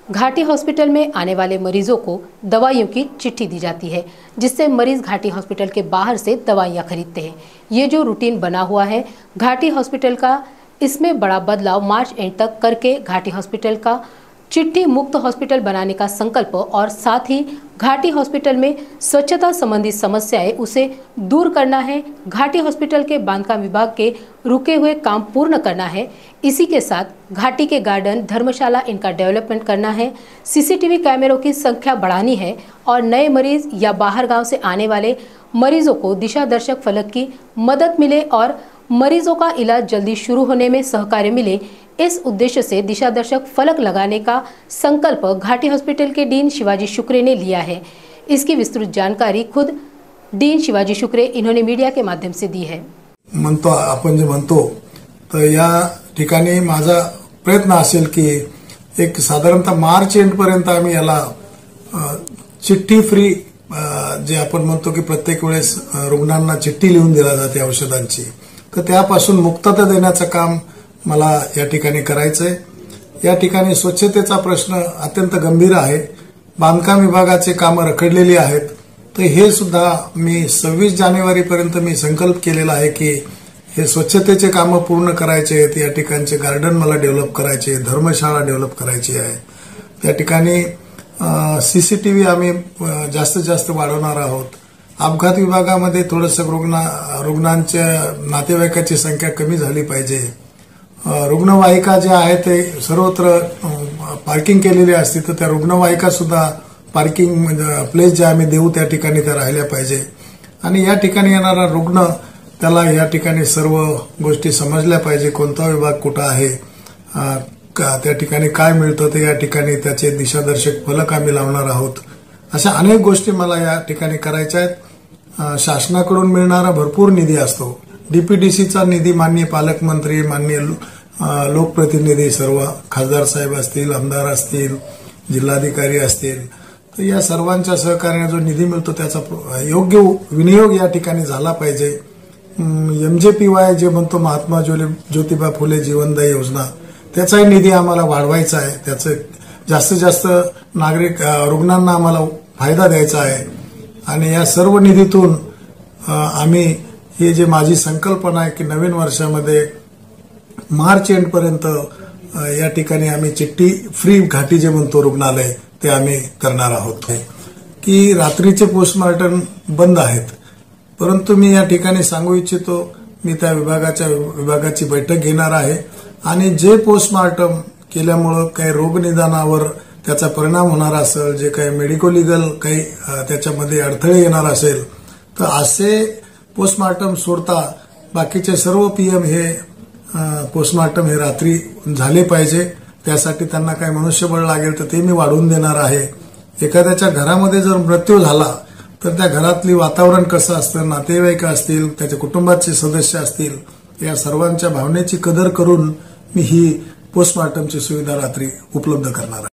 घाटी hospital में आने वाले मरीजों को दवाइयों की चिट्ठी दी जाती है, जिससे मरीज घाटी हॉस्पिटल के बाहर से दवाइयां खरीदते हैं। ये जो रूटीन बना हुआ है घाटी हॉस्पिटल का, इसमें बड़ा बदलाव मार्च एंड तक करके घाटी हॉस्पिटल का चिट्ठी मुक्त हॉस्पिटल बनाने का संकल्प और साथ ही घाटी हॉस्पिटल में स्वच्छता संबंधी समस्याएं उसे दूर करना है। घाटी हॉस्पिटल के बांधकाम विभाग के रुके हुए काम पूर्ण करना है। इसी के साथ घाटी के गार्डन, धर्मशाला, इनका डेवलपमेंट करना है। सीसीटीवी कैमरों की संख्या बढ़ानी है और नए मरीज या बाहर गांव से आने वाले मरीजों को दिशा दर्शक फलक की मदद मिले और मरीजों का इलाज जल्दी शुरू होने में सहकार्य मिले। इस उद्देश्य से दिशा दर्शक फलक लगाने का संकल्प घाटी हॉस्पिटल के डीन शिवाजी शुक्रे ने लिया है। इसकी विस्तृत जानकारी खुद डीन शिवाजी शुक्रे इन्होंने मीडिया के माध्यम से दी है। म्हणतो आपण जे म्हणतो तर या ठिकाणी माझा प्रयत्न असेल की एक साधारणतः मार्च एंड पर्यंत आम्ही याला चिठ्ठी फ्री जे आपण म्हणतो की प्रत्येक वेळेस रुग्णांना चिठ्ठी लिहून दिली जाते औषधांची, तर त्यापासून मुक्तता देण्याचं काम मला या ठिकाणी करायचंय। या ठिकाणी स्वच्छतेचा प्रश्न अत्यंत गंभीर आहे। बांधकाम विभागाचे कामं रखडलेली आहेत, तर हे सुद्धा मी 26 जानेवारी पर्यंत मी संकल्प केलेला आहे की हे स्वच्छतेचे कामं पूर्ण करायचे आहेत। या ठिकाणचे गार्डन मला डेव्हलप करायचे, धर्मशाळा डेव्हलप करायची आहे। त्या ठिकाणी सीसीटीव्ही आम्ही जास्तीत जास्त वाढवणार आहोत। अपघात विभागामध्ये थोडंसं रुग्णांच्या नातेवाईकाची संख्या कमी झाली पाहिजे। रुग्णवाहिका ज्या आहेत ते सर्वत्र पार्किंग केलेली असते, तर त्या रुग्णवाहिका सुद्धा पार्किंग प्लेस जे आम्ही देऊ त्या ठिकाणी त्या राहिल्या पाहिजे आणि या ठिकाणी येणारा रुग्ण त्याला या ठिकाणी सर्व गोष्टी समजल्या पाहिजे, कोणता विभाग कुठे आहे, त्या ठिकाणी काय मिळतं ते या ठिकाणी त्याचे दिशादर्शक फलक आम्ही लावणार आहोत। अशा अनेक गोष्टी मला या ठिकाणी करायच्या आहेत। शासनाकडून मिळणारा भरपूर निधी असतो। डीपीडीसीचा निधी माननीय पालकमंत्री, माननीय लोकप्रतिनिधी, सर्व खासदार साहेब असतील, आमदार असतील, जिल्हाधिकारी असतील, तर या सर्वांच्या सहकार्याने जो निधी मिळतो त्याचा योग्य विनियोग या ठिकाणी झाला पाहिजे। MJPY जे म्हणतो महात्मा ज्योतिबा फुले जीवनदायी योजना, त्याचाही निधी आम्हाला वाढवायचा आहे। त्याचे जास्तीत जास्त नागरिक रुग्णांना आम्हाला फायदा द्यायचा आहे आणि या सर्व निधीतून आम्ही हे जे माझी संकल्पना आहे की नवीन वर्षामध्ये मार्च एंड पर्यंत या ठिकाणी आम्ही चिठ्ठी फ्री घाटी जे म्हणतो रुग्णालय ते आम्ही करणार आहोत। की रात्रीचे पोस्टमार्टम बंद आहेत, परंतु मी या ठिकाणी सांगू इच्छितो, मी त्या विभागाची बैठक घेणार आहे आणि जे पोस्टमार्टम केल्यामुळे काही रोगनिदानावर त्याचा परिणाम होणार असेल, जे काही मेडिको लिगल काही त्याच्यामध्ये अडथळे येणार असेल, तर असे पोस्टमार्टम सोडता बाकीचे सर्व PM हे पोस्टमार्टम हे रात्री झाले पाहिजे। त्यासाठी त्यांना काही मनुष्यबळ लागेल तर ते मी वाढवून देणार आहे। एखाद्याच्या घरामध्ये जर मृत्यू झाला तर त्या घरातली वातावरण कसं असतं, नातेवाईक असतील, त्याच्या कुटुंबाचे सदस्य असतील, या सर्वांच्या भावनेची कदर करून मी ही पोस्टमार्टमची सुविधा रात्री उपलब्ध करणार आहे।